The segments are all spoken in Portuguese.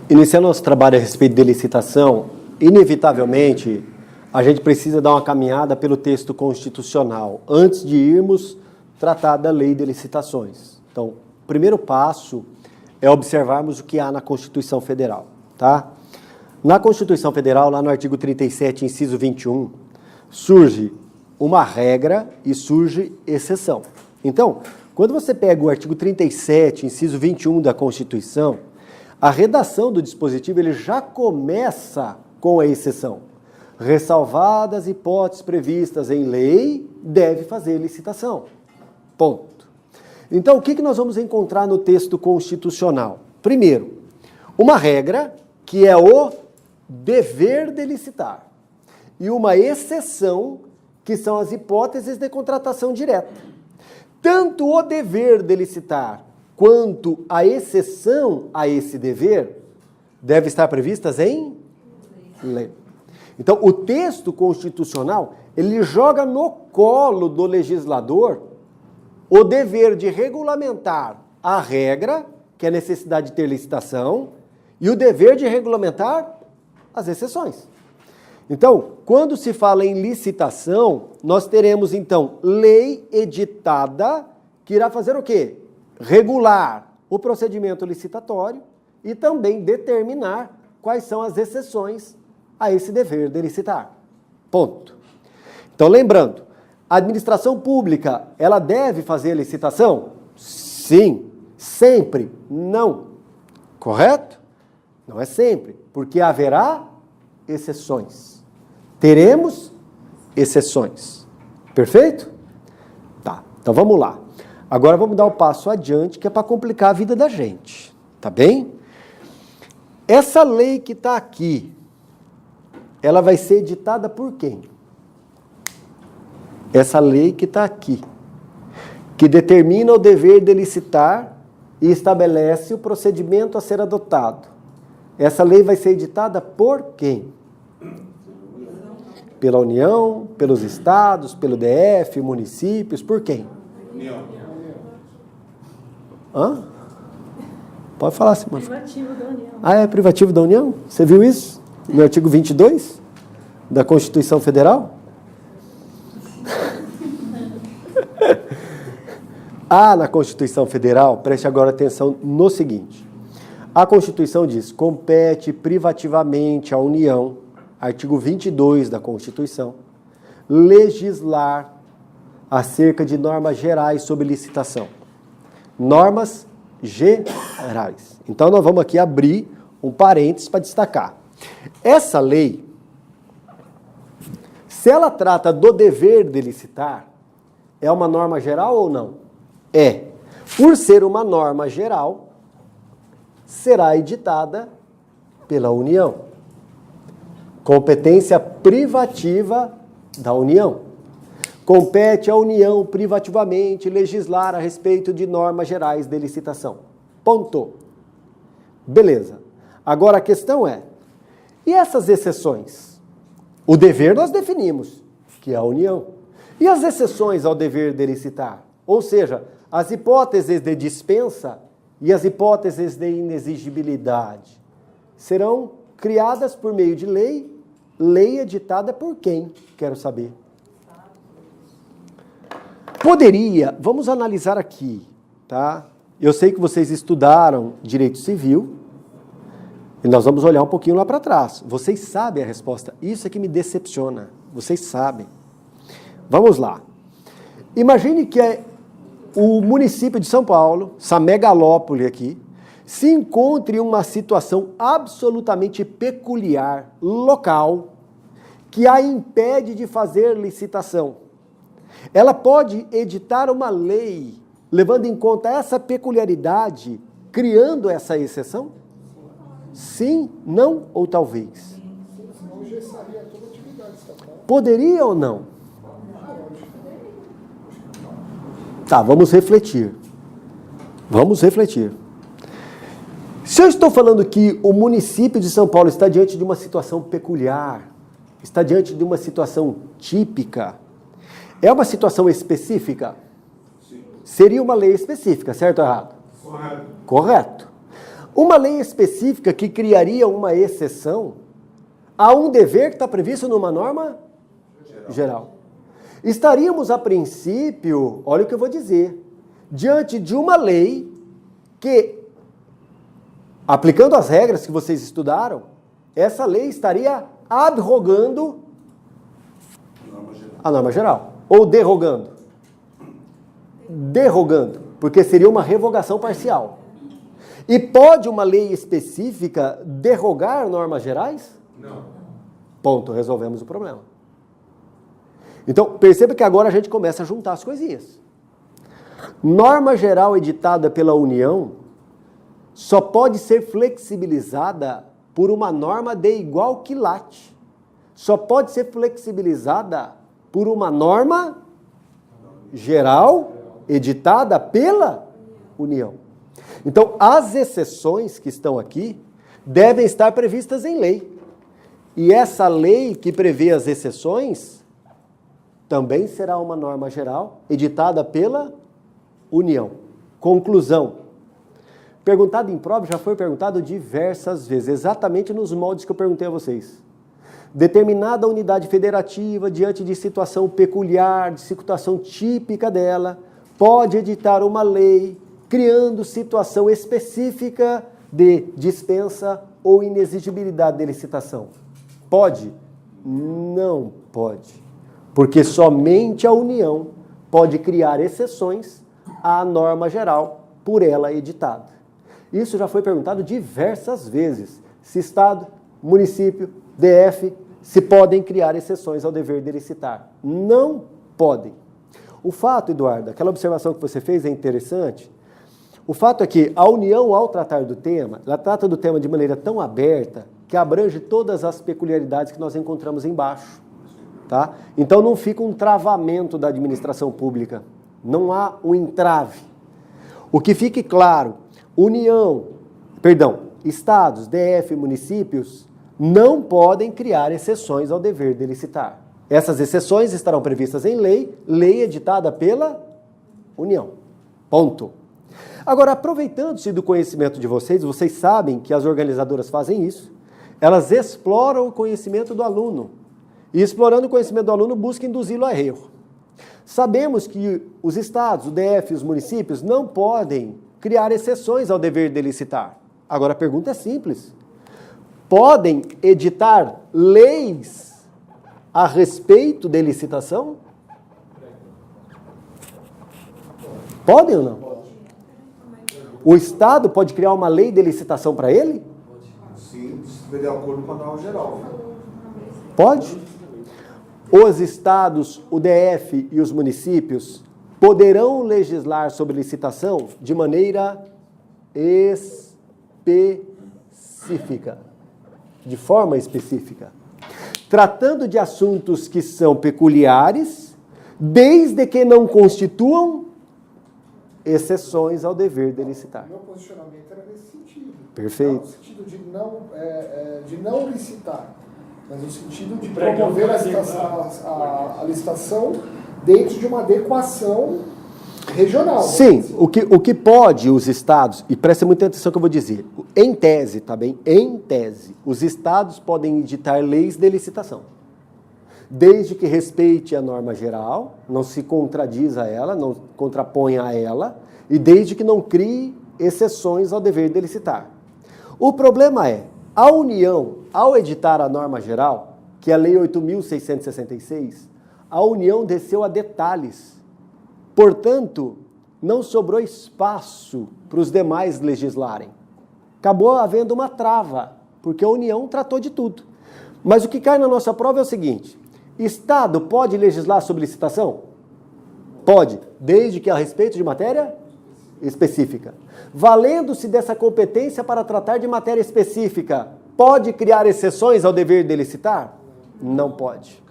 Iniciando nosso trabalho a respeito de licitação, inevitavelmente a gente precisa dar uma caminhada pelo texto constitucional antes de irmos tratar da lei de licitações. Então, o primeiro passo é observarmos o que há na Constituição Federal, tá? Na Constituição Federal, lá no artigo 37, inciso 21, surge uma regra e surge exceção. Então, quando você pega o artigo 37, inciso 21 da Constituição, a redação do dispositivo ele já começa com a exceção. Ressalvadas hipóteses previstas em lei, deve fazer licitação. Ponto. Então, o que nós vamos encontrar no texto constitucional? Primeiro, uma regra que é o dever de licitar e uma exceção que são as hipóteses de contratação direta. Tanto o dever de licitar quanto a exceção a esse dever deve estar previstas em lei. Então, o texto constitucional, ele joga no colo do legislador o dever de regulamentar a regra, que é a necessidade de ter licitação, e o dever de regulamentar as exceções. Então, quando se fala em licitação, nós teremos, então, lei editada que irá fazer o quê? Regular o procedimento licitatório e também determinar quais são as exceções a esse dever de licitar. Ponto. Então, lembrando, a administração pública, ela deve fazer licitação? Sim. Sempre? Não. Correto? Não é sempre, porque haverá exceções. Teremos exceções. Perfeito? Tá, então vamos lá. Agora vamos dar um passo adiante, que é para complicar a vida da gente. Tá bem? Essa lei que está aqui, ela vai ser editada por quem? Essa lei que está aqui, que determina o dever de licitar e estabelece o procedimento a ser adotado. Essa lei vai ser editada por quem? Pela União, pelos estados, pelo DF, municípios, por quem? União. Hã? Pode falar, Simone. Privativo da União. Ah, é privativo da União? Você viu isso? No artigo 22 da Constituição Federal? Na Constituição Federal, preste agora atenção no seguinte. A Constituição diz, compete privativamente à União, artigo 22 da Constituição, legislar acerca de normas gerais sobre licitação. Normas gerais. Então, nós vamos aqui abrir um parênteses para destacar. Essa lei, se ela trata do dever de licitar, é uma norma geral ou não? É. Por ser uma norma geral, será editada pela União. Competência privativa da União. Compete à União privativamente legislar a respeito de normas gerais de licitação. Ponto. Beleza. Agora a questão é, e essas exceções? O dever nós definimos, que é a União. E as exceções ao dever de licitar? Ou seja, as hipóteses de dispensa e as hipóteses de inexigibilidade serão criadas por meio de lei, lei editada por quem? Quero saber. Poderia, vamos analisar aqui, tá? Eu sei que vocês estudaram direito civil e nós vamos olhar um pouquinho lá para trás. Vocês sabem a resposta. Isso é que me decepciona. Vocês sabem. Vamos lá. Imagine que o município de São Paulo, essa megalópole aqui, se encontre em uma situação absolutamente peculiar, local, que a impede de fazer licitação. Ela pode editar uma lei, levando em conta essa peculiaridade, criando essa exceção? Sim, não ou talvez? Poderia ou não? Tá, vamos refletir. Vamos refletir. Se eu estou falando que o município de São Paulo está diante de uma situação peculiar, está diante de uma situação típica, é uma situação específica? Sim. Seria uma lei específica, certo ou errado? Correto. Correto. Uma lei específica que criaria uma exceção a um dever que está previsto numa norma geral. Estaríamos, a princípio, olha o que eu vou dizer, diante de uma lei que, aplicando as regras que vocês estudaram, essa lei estaria abrogando a norma geral. Ou derrogando. Derrogando, porque seria uma revogação parcial. E pode uma lei específica derrogar normas gerais? Não. Ponto, resolvemos o problema. Então, perceba que agora a gente começa a juntar as coisinhas. Norma geral editada pela União só pode ser flexibilizada por uma norma de igual quilate. Só pode ser flexibilizada por uma norma geral editada pela União. Então, as exceções que estão aqui devem estar previstas em lei. E essa lei que prevê as exceções também será uma norma geral editada pela União. Conclusão. Perguntado em prova, já foi perguntado diversas vezes, exatamente nos moldes que eu perguntei a vocês. Determinada unidade federativa, diante de situação peculiar, de situação típica dela, pode editar uma lei criando situação específica de dispensa ou inexigibilidade de licitação. Pode? Não pode. Porque somente a União pode criar exceções à norma geral por ela editada. Isso já foi perguntado diversas vezes. Se Estado, município, DF, se podem criar exceções ao dever de licitar. Não podem. O fato, Eduardo, aquela observação que você fez é interessante. O fato é que a União, ao tratar do tema, ela trata do tema de maneira tão aberta que abrange todas as peculiaridades que nós encontramos embaixo. Tá? Então não fica um travamento da administração pública, não há um entrave. O que fique claro, estados, DF, municípios, não podem criar exceções ao dever de licitar. Essas exceções estarão previstas em lei, lei editada pela União. Ponto. Agora, aproveitando-se do conhecimento de vocês, vocês sabem que as organizadoras fazem isso, elas exploram o conhecimento do aluno. E explorando o conhecimento do aluno, busca induzi-lo a erro. Sabemos que os estados, o DF e os municípios não podem criar exceções ao dever de licitar. Agora a pergunta é simples. Podem editar leis a respeito de licitação? Podem ou não? O Estado pode criar uma lei de licitação para ele? Sim, se estiver de acordo com a norma geral. Pode? Os estados, o DF e os municípios poderão legislar sobre licitação de maneira específica, de forma específica, tratando de assuntos que são peculiares, desde que não constituam exceções ao dever de licitar. Meu posicionamento era nesse sentido. Perfeito. Não no sentido de não licitar, mas no sentido de promover a licitação dentro de uma adequação regional. Sim, o que pode os estados, e preste muita atenção que eu vou dizer, em tese, tá bem? Em tese, os estados podem editar leis de licitação, desde que respeite a norma geral, não se contradiz a ela, não contraponha a ela, e desde que não crie exceções ao dever de licitar. O problema é, a União, ao editar a norma geral, que é a Lei 8.666, a União desceu a detalhes. Portanto, não sobrou espaço para os demais legislarem. Acabou havendo uma trava, porque a União tratou de tudo. Mas o que cai na nossa prova é o seguinte: Estado pode legislar sobre licitação? Pode, desde que a respeito de matéria específica. Valendo-se dessa competência para tratar de matéria específica, pode criar exceções ao dever de licitar? Não pode.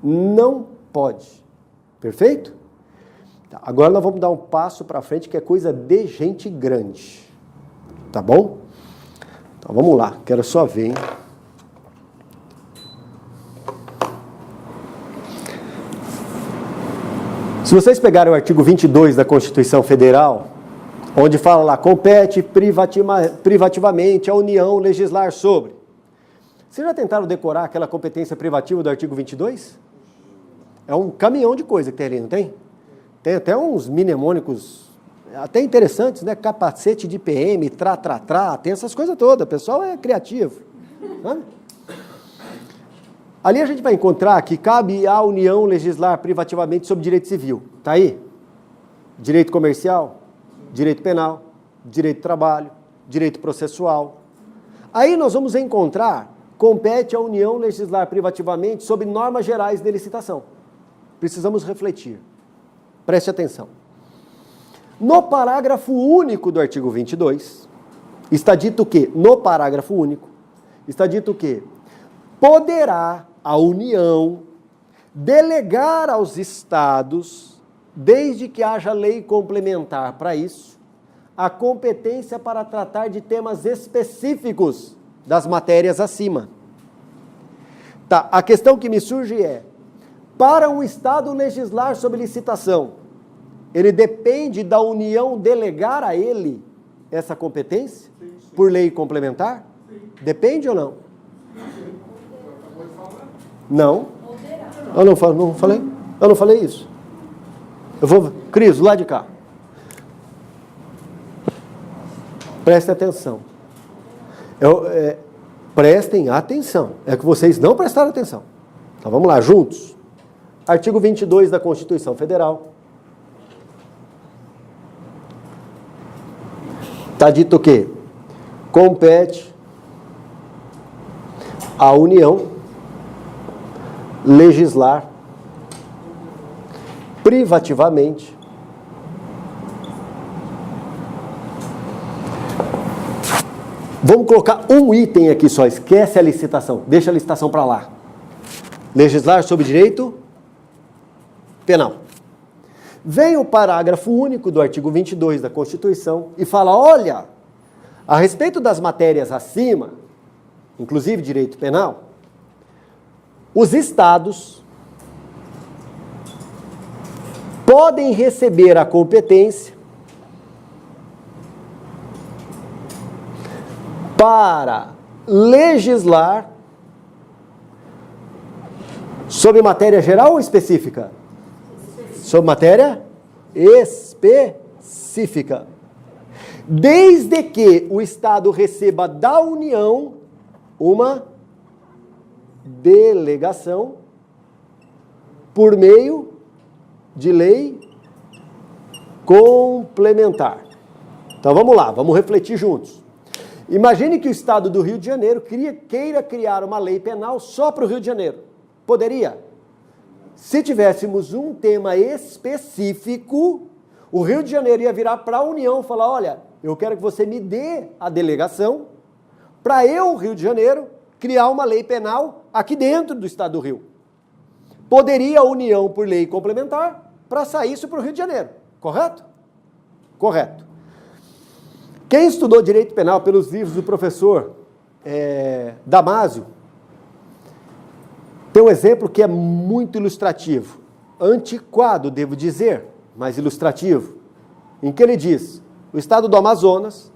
Não pode. Perfeito? Tá, agora nós vamos dar um passo para frente, que é coisa de gente grande. Tá bom? Então vamos lá, quero só ver, hein? Se vocês pegarem o artigo 22 da Constituição Federal, Onde fala lá, compete privativamente a União legislar sobre. Vocês já tentaram decorar aquela competência privativa do artigo 22? É um caminhão de coisa que tem ali, não tem? Tem até uns mnemônicos até interessantes, né? Capacete de PM, tem essas coisas todas. O pessoal é criativo. Sabe? Ali a gente vai encontrar que cabe à União legislar privativamente sobre direito civil. Tá aí? Direito comercial, direito penal, direito de trabalho, direito processual. Aí nós vamos encontrar, compete à União legislar privativamente sobre normas gerais de licitação. Precisamos refletir. Preste atenção. No parágrafo único do artigo 22, está dito que, no parágrafo único, está dito que poderá a União delegar aos estados, desde que haja lei complementar para isso, a competência para tratar de temas específicos das matérias acima. Tá, a questão que me surge é, para um estado legislar sobre licitação, ele depende da União delegar a ele essa competência? Sim. Por lei complementar? Sim. Depende ou não? Sim. Não. Eu não falei? Eu não falei isso. Eu vou... Cris, lá de cá. Prestem atenção. Prestem atenção. É que vocês não prestaram atenção. Então vamos lá, juntos. Artigo 22 da Constituição Federal. Está dito que compete à União legislar privativamente vamos colocar um item aqui só, esquece a licitação, deixa a licitação para lá. Legislar sobre direito penal. Vem o parágrafo único do artigo 22 da Constituição e fala, olha, a respeito das matérias acima, inclusive direito penal, os estados podem receber a competência para legislar sobre matéria geral ou específica? Sobre matéria específica. Desde que o Estado receba da União uma delegação por meio de lei complementar. Então vamos lá, vamos refletir juntos. Imagine que o Estado do Rio de Janeiro queira criar uma lei penal só para o Rio de Janeiro. Poderia? Se tivéssemos um tema específico, o Rio de Janeiro ia virar para a União e falar, olha, eu quero que você me dê a delegação para eu, Rio de Janeiro, criar uma lei penal aqui dentro do Estado do Rio. Poderia a União, por lei complementar, para sair isso para o Rio de Janeiro. Correto? Correto. Quem estudou Direito Penal pelos livros do professor Damásio, tem um exemplo que é muito ilustrativo. Antiquado, devo dizer, mas ilustrativo. Em que ele diz, o estado do Amazonas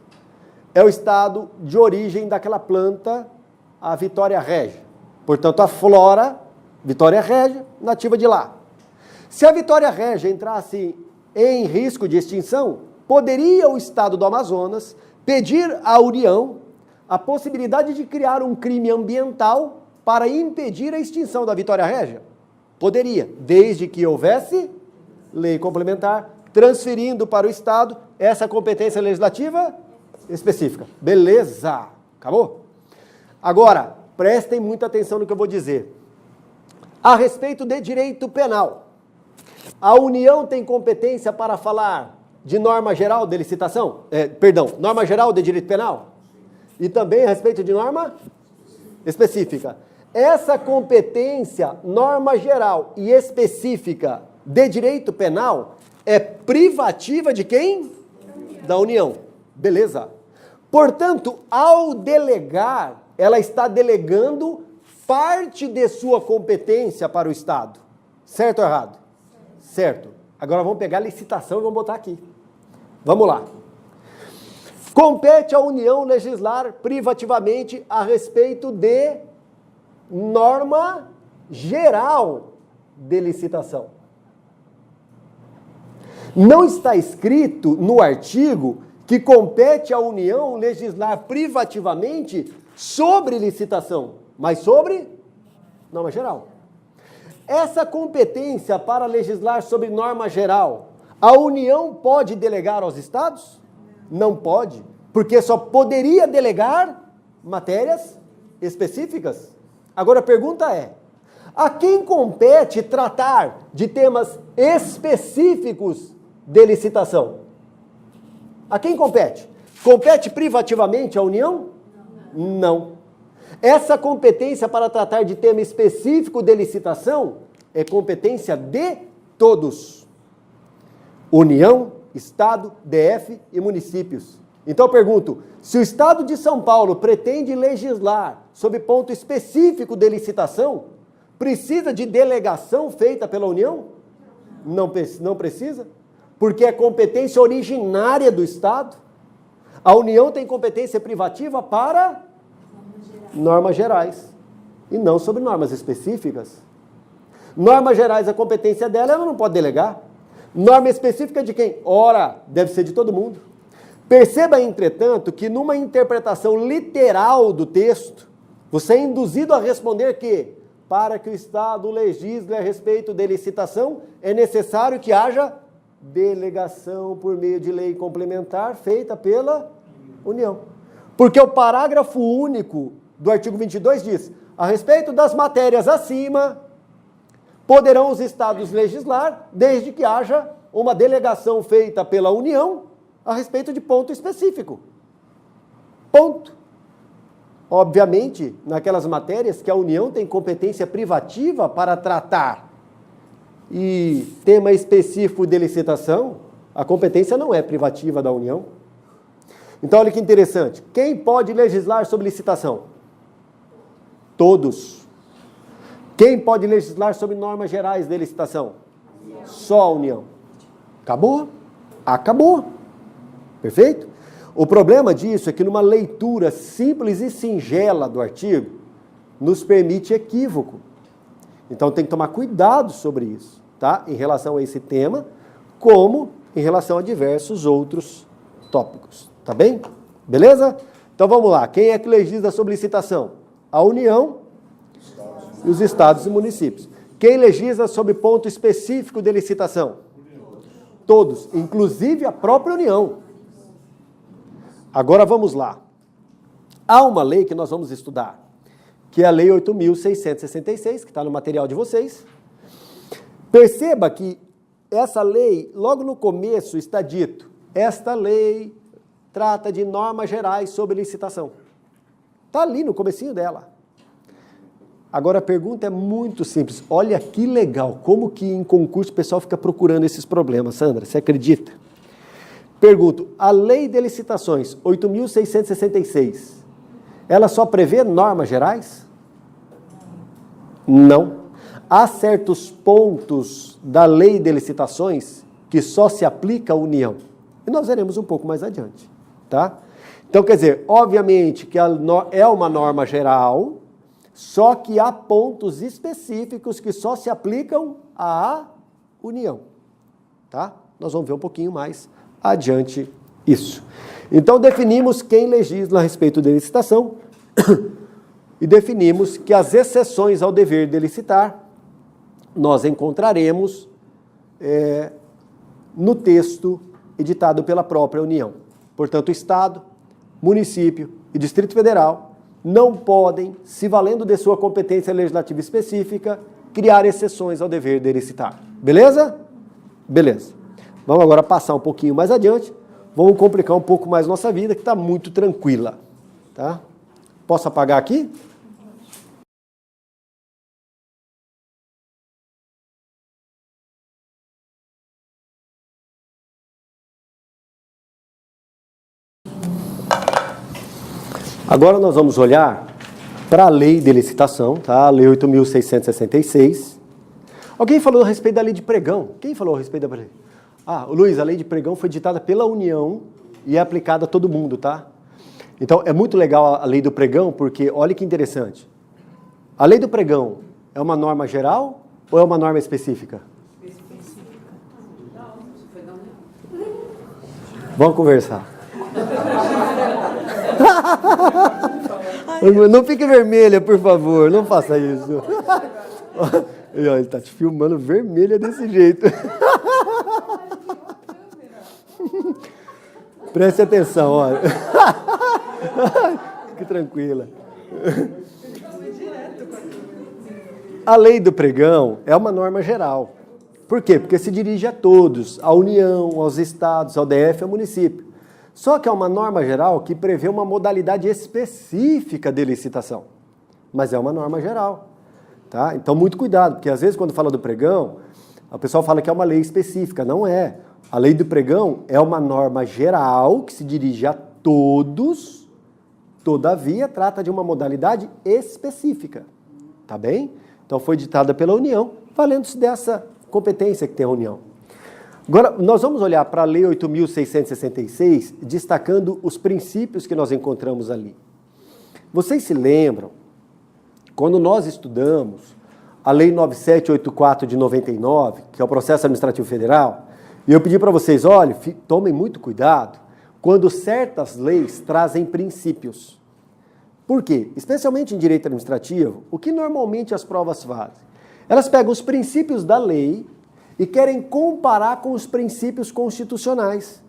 é o estado de origem daquela planta, a Vitória Régia. Portanto, a flora, Vitória Régia, nativa de lá. Se a Vitória Régia entrasse em risco de extinção, poderia o estado do Amazonas pedir à União a possibilidade de criar um crime ambiental para impedir a extinção da Vitória Régia? Poderia, desde que houvesse lei complementar, transferindo para o Estado essa competência legislativa específica. Beleza, acabou? Agora, prestem muita atenção no que eu vou dizer. A respeito de direito penal, a União tem competência para falar de norma geral de licitação? Norma geral de direito penal? E também a respeito de norma específica. Essa competência, norma geral e específica de direito penal é privativa de quem? Da União. Beleza. Portanto, ao delegar, ela está delegando parte de sua competência para o Estado. Certo ou errado? Certo. Agora vamos pegar a licitação e vamos botar aqui. Vamos lá. Compete à União legislar privativamente a respeito de norma geral de licitação. Não está escrito no artigo que compete à União legislar privativamente sobre licitação, mas sobre norma geral. Essa competência para legislar sobre norma geral, a União pode delegar aos estados? Não pode, porque só poderia delegar matérias específicas. Agora a pergunta é, a quem compete tratar de temas específicos de licitação? A quem compete? Compete privativamente à União? Não. Essa competência para tratar de tema específico de licitação é competência de todos. União, Estado, DF e municípios. Então eu pergunto, se o Estado de São Paulo pretende legislar sobre ponto específico de licitação, precisa de delegação feita pela União? Não precisa, porque é competência originária do Estado. A União tem competência privativa para normas gerais e não sobre normas específicas. Normas gerais, a competência dela, ela não pode delegar. Norma específica de quem? Ora, deve ser de todo mundo. Perceba, entretanto, que numa interpretação literal do texto, você é induzido a responder que, para que o Estado legisle a respeito de licitação, é necessário que haja delegação por meio de lei complementar feita pela União. Porque o parágrafo único do artigo 22 diz, a respeito das matérias acima, poderão os estados legislar desde que haja uma delegação feita pela União a respeito de ponto específico. Ponto. Obviamente, naquelas matérias que a União tem competência privativa para tratar e tema específico de licitação, a competência não é privativa da União. Então, olha que interessante. Quem pode legislar sobre licitação? Todos. Quem pode legislar sobre normas gerais de licitação? Só a União. Acabou? Acabou. Perfeito? O problema disso é que numa leitura simples e singela do artigo, nos permite equívoco. Então tem que tomar cuidado sobre isso, tá? Em relação a esse tema, como em relação a diversos outros tópicos. Tá bem? Beleza? Então vamos lá. Quem é que legisla sobre licitação? A União e os estados e municípios. Quem legisla sobre ponto específico de licitação? Todos, inclusive a própria União. Agora vamos lá. Há uma lei que nós vamos estudar, que é a Lei 8.666, que está no material de vocês. Perceba que essa lei, logo no começo está dito, esta lei trata de normas gerais sobre licitação. Está ali no comecinho dela. Agora a pergunta é muito simples. Olha que legal, como que em concurso o pessoal fica procurando esses problemas, Sandra, você acredita? Pergunto, a lei de licitações 8.666, ela só prevê normas gerais? Não. Há certos pontos da lei de licitações que só se aplica à União. E nós veremos um pouco mais adiante, tá? Então, quer dizer, obviamente que é uma norma geral, só que há pontos específicos que só se aplicam à União, tá? Nós vamos ver um pouquinho mais adiante isso. Então, definimos quem legisla a respeito de licitação e definimos que as exceções ao dever de licitar nós encontraremos no texto editado pela própria União. Portanto, o Estado, município e Distrito Federal não podem, se valendo de sua competência legislativa específica, criar exceções ao dever de licitar. Beleza? Beleza. Vamos agora passar um pouquinho mais adiante. Vamos complicar um pouco mais nossa vida, que está muito tranquila. Tá? Posso apagar aqui? Agora nós vamos olhar para a lei de licitação, tá? A lei 8.666. Alguém falou a respeito da lei de pregão? Quem falou a respeito da lei? Ah, Luiz, a lei de pregão foi ditada pela União e é aplicada a todo mundo, tá? Então, é muito legal a lei do pregão, porque olha que interessante. A lei do pregão é uma norma geral ou é uma norma específica? Vamos conversar. Não fique vermelha, por favor, não faça isso. Ele está te filmando vermelha desse jeito. Preste atenção, olha. Fique tranquila. A lei do pregão é uma norma geral. Por quê? Porque se dirige a todos, à União, aos estados, ao DF, ao município. Só que é uma norma geral que prevê uma modalidade específica de licitação. Mas é uma norma geral. Tá? Então, muito cuidado, porque às vezes quando fala do pregão, o pessoal fala que é uma lei específica. Não é. A lei do pregão é uma norma geral que se dirige a todos, todavia trata de uma modalidade específica. Tá bem? Então, foi ditada pela União, valendo-se dessa competência que tem a União. Agora, nós vamos olhar para a Lei 8.666, destacando os princípios que nós encontramos ali. Vocês se lembram, quando nós estudamos a Lei 9784 de 99, que é o Processo Administrativo Federal, e eu pedi para vocês, olha, tomem muito cuidado quando certas leis trazem princípios. Por quê? Especialmente em direito administrativo, o que normalmente as provas fazem? Elas pegam os princípios da lei e querem comparar com os princípios constitucionais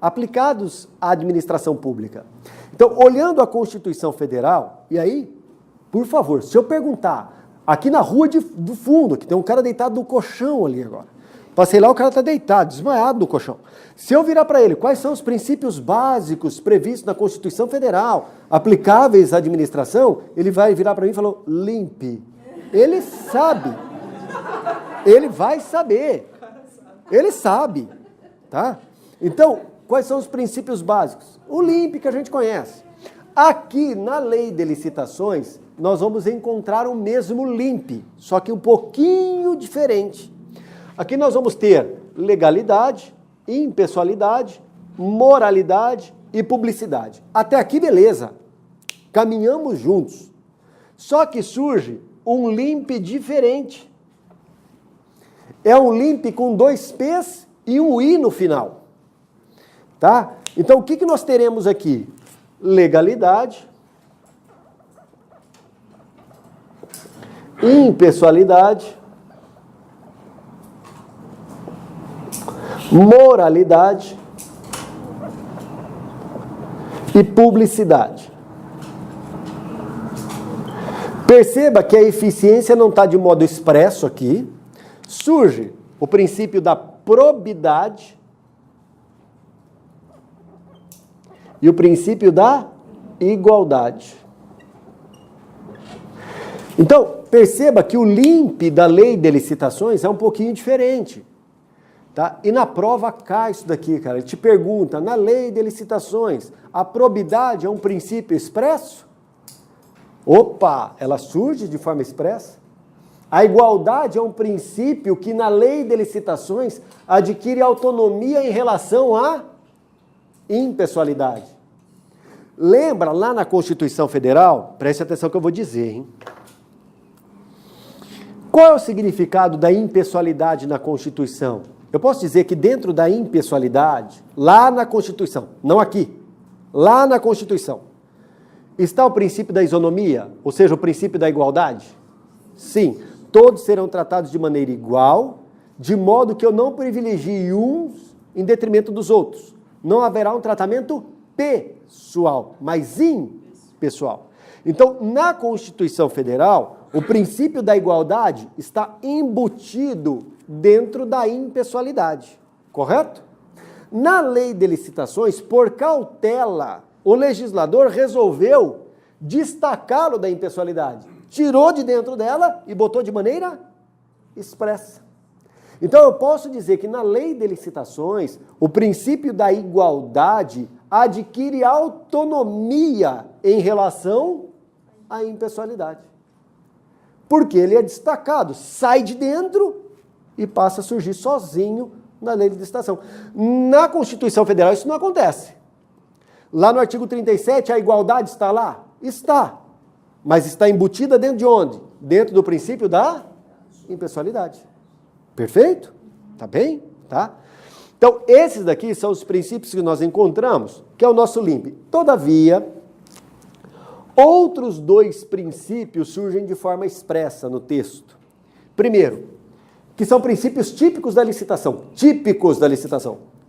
aplicados à administração pública. Então, olhando a Constituição Federal, e aí, por favor, se eu perguntar, aqui na rua do fundo, que tem um cara deitado no colchão ali agora, passei lá, o cara está deitado, desmaiado no colchão. Se eu virar para ele, quais são os princípios básicos previstos na Constituição Federal, aplicáveis à administração, ele vai virar para mim e falar, limpe. Ele sabe. Ele vai saber. Ele sabe. Tá? Então, quais são os princípios básicos? O limpe que a gente conhece. Aqui, na lei de licitações, nós vamos encontrar o mesmo limpe, só que um pouquinho diferente. Aqui nós vamos ter legalidade, impessoalidade, moralidade e publicidade. Até aqui, beleza. Caminhamos juntos. Só que surge um limpe diferente. É um limpe com 2 P's e um I no final. Tá? Então, o que nós teremos aqui? Legalidade, impessoalidade, moralidade e publicidade. Perceba que a eficiência não está de modo expresso aqui. Surge o princípio da probidade e o princípio da igualdade. Então, perceba que o limpe da lei de licitações é um pouquinho diferente. Tá? E na prova cai isso daqui, cara. Ele te pergunta, na lei de licitações, a probidade é um princípio expresso? Opa, ela surge de forma expressa? A igualdade é um princípio que na lei de licitações adquire autonomia em relação à impessoalidade. Lembra lá na Constituição Federal? Preste atenção que eu vou dizer, hein? Qual é o significado da impessoalidade na Constituição? Eu posso dizer que dentro da impessoalidade, lá na Constituição, não aqui, lá na Constituição, está o princípio da isonomia, ou seja, o princípio da igualdade? Sim, todos serão tratados de maneira igual, de modo que eu não privilegie uns em detrimento dos outros. Não haverá um tratamento pessoal, mas impessoal. Então, na Constituição Federal, o princípio da igualdade está embutido dentro da impessoalidade, correto? Na lei de licitações, por cautela, o legislador resolveu destacá-lo da impessoalidade. Tirou de dentro dela e botou de maneira expressa. Então, eu posso dizer que na lei de licitações, o princípio da igualdade adquire autonomia em relação à impessoalidade. Porque ele é destacado, sai de dentro e passa a surgir sozinho na lei de licitação. Na Constituição Federal isso não acontece. Lá no artigo 37, a igualdade está lá? Está. Mas está embutida dentro de onde? Dentro do princípio da impessoalidade. Perfeito? Tá bem? Tá? Então, esses daqui são os princípios que nós encontramos, que é o nosso LIMP. Todavia, outros dois princípios surgem de forma expressa no texto. Primeiro, que são princípios típicos da licitação,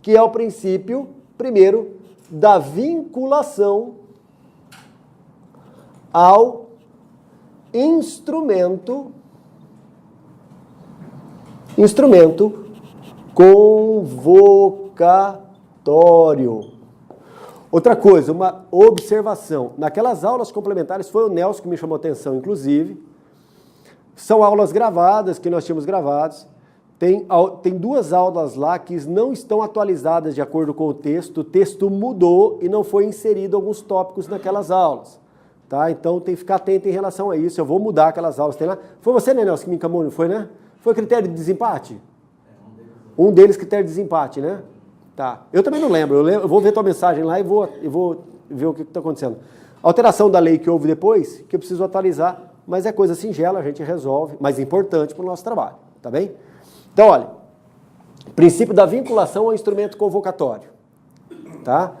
que é o princípio, primeiro, da vinculação ao instrumento convocatório. Outra coisa, uma observação. Naquelas aulas complementares, foi o Nelson que me chamou a atenção, inclusive. São aulas gravadas, que nós tínhamos gravados. Tem duas aulas lá que não estão atualizadas de acordo com o texto mudou e não foi inserido alguns tópicos naquelas aulas. Tá? Então tem que ficar atento em relação a isso. Eu vou mudar aquelas aulas. Tem lá. Foi você, né, Nelson, que me encamou, não foi, né? Foi critério de desempate? Um deles, critério de desempate, né? Tá. Eu também não lembro. Eu vou ver tua mensagem lá e vou ver o que está acontecendo. Alteração da lei que houve depois, que eu preciso atualizar, mas é coisa singela, a gente resolve, mas importante para o nosso trabalho, tá bem? Então, olha, princípio da vinculação ao instrumento convocatório, tá?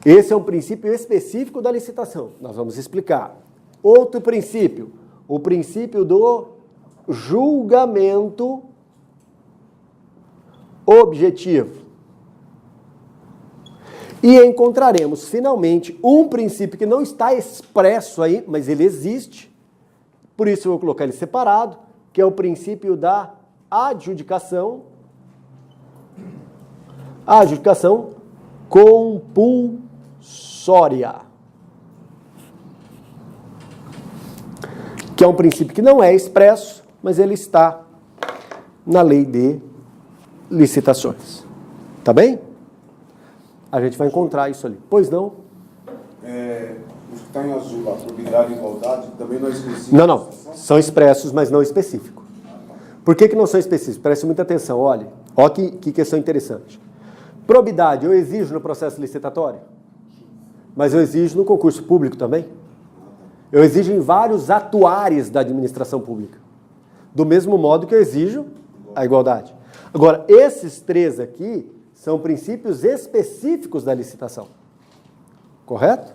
Esse é um princípio específico da licitação, nós vamos explicar. Outro princípio, o princípio do julgamento objetivo. E encontraremos, finalmente, um princípio que não está expresso aí, mas ele existe, por isso eu vou colocar ele separado, que é o princípio da adjudicação compulsória, que é um princípio que não é expresso, mas ele está na lei de licitações. Tá bem? A gente vai encontrar isso ali. Pois não? Os que está em azul, a probidade e igualdade, também não é específico. Não. São expressos, mas não específicos. Por que não são específicos? Preste muita atenção, olha. Olha que questão interessante. Probidade eu exijo no processo licitatório, mas eu exijo no concurso público também. Eu exijo em vários atuares da administração pública. Do mesmo modo que eu exijo a igualdade. Agora, esses três aqui são princípios específicos da licitação. Correto?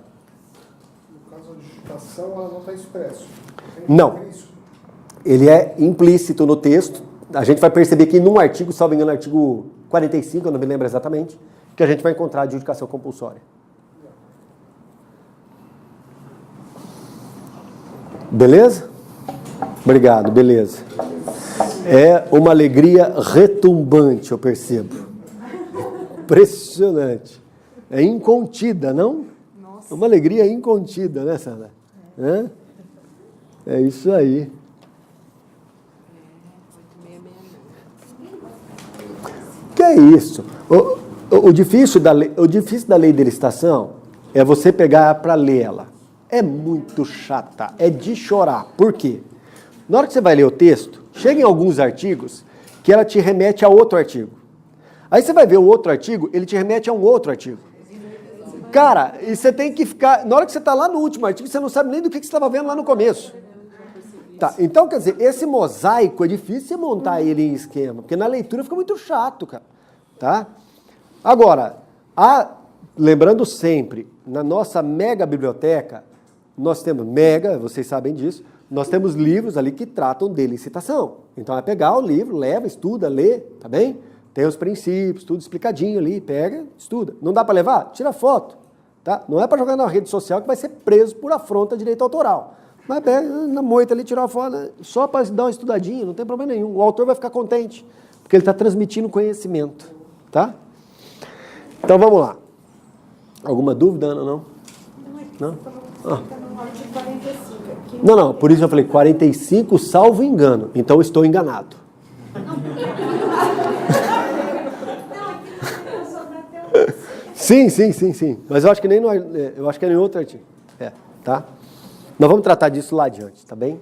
No caso da adjudicação, ela não está expresso. Não. Ele é implícito no texto. A gente vai perceber que num artigo, salvo engano, artigo 45, eu não me lembro exatamente, que a gente vai encontrar a adjudicação compulsória. Beleza? Obrigado, beleza. É uma alegria retumbante, eu percebo. Impressionante. É incontida, não? Nossa. Uma alegria incontida, né, Sandra? É isso aí. Que é isso? O difícil da lei de licitação é você pegar para ler ela. É muito chata, é de chorar. Por quê? Na hora que você vai ler o texto, chega em alguns artigos que ela te remete a outro artigo. Aí você vai ver o outro artigo, ele te remete a um outro artigo. Cara, e você tem que ficar... Na hora que você está lá no último artigo, você não sabe nem do que você estava vendo lá no começo. Tá, então, quer dizer, esse mosaico é difícil montar ele em esquema, porque na leitura fica muito chato, cara. Tá? Agora, lembrando sempre, na nossa mega biblioteca, nós temos vocês sabem disso, nós temos livros ali que tratam de licitação. Então, é pegar o livro, leva, estuda, lê, tá bem? Tem os princípios, tudo explicadinho ali, pega, estuda. Não dá para levar? Tira foto, tá? Não é para jogar na rede social que vai ser preso por afronta a direito autoral. Mas pega na moita ali, tirar uma foto, só para dar uma estudadinha, não tem problema nenhum. O autor vai ficar contente, porque ele está transmitindo conhecimento, tá? Então, vamos lá. Alguma dúvida, Ana, não? Não? Não, por isso eu falei 45, salvo engano. Então, eu estou enganado. Sim. Mas eu acho que nem no, eu acho que é em outro artigo. Tá? Nós vamos tratar disso lá adiante, tá bem?